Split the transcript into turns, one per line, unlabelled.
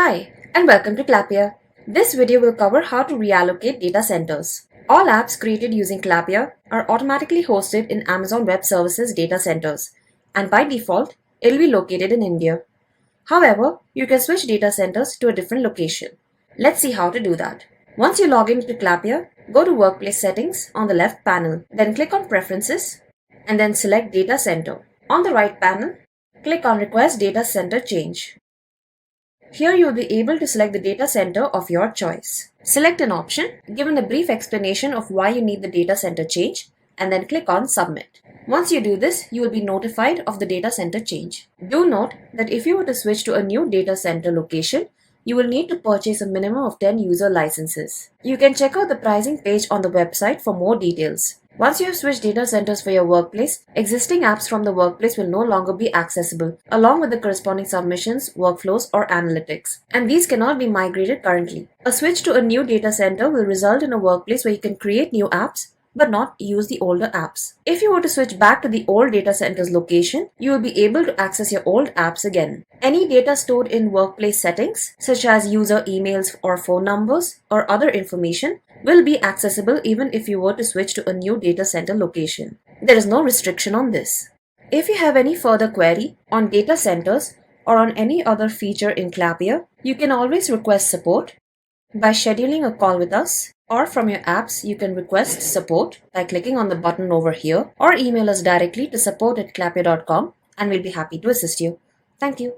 Hi, and welcome to Clapia. This video will cover how to reallocate data centers. All apps created using Clapia are automatically hosted in Amazon Web Services data centers, and by default, it will be located in India. However, you can switch data centers to a different location. Let's see how to do that. Once you log into Clapia, go to Workplace Settings on the left panel, then click on Preferences, and then select Data Center. On the right panel, click on Request Data Center Change. Here you will be able to select the data center of your choice. Select an option, given a brief explanation of why you need the data center change, and then click on Submit. Once you do this, you will be notified of the data center change. Do note that if you were to switch to a new data center location, you will need to purchase a minimum of 10 user licenses. You can check out the pricing page on the website for more details. Once you have switched data centers for your workplace, existing apps from the workplace will no longer be accessible, along with the corresponding submissions, workflows, or analytics. And these cannot be migrated currently. A switch to a new data center will result in a workplace where you can create new apps, but not use the older apps. If you were to switch back to the old data center's location, you will be able to access your old apps again. Any data stored in workplace settings, such as user emails or phone numbers or other information, will be accessible even if you were to switch to a new data center location. There is no restriction on this. If you have any further query on data centers or on any other feature in Clapia, you can always request support by scheduling a call with us, or from your apps you can request support by clicking on the button over here, or email us directly to support@clapia.com and we'll be happy to assist you. Thank you.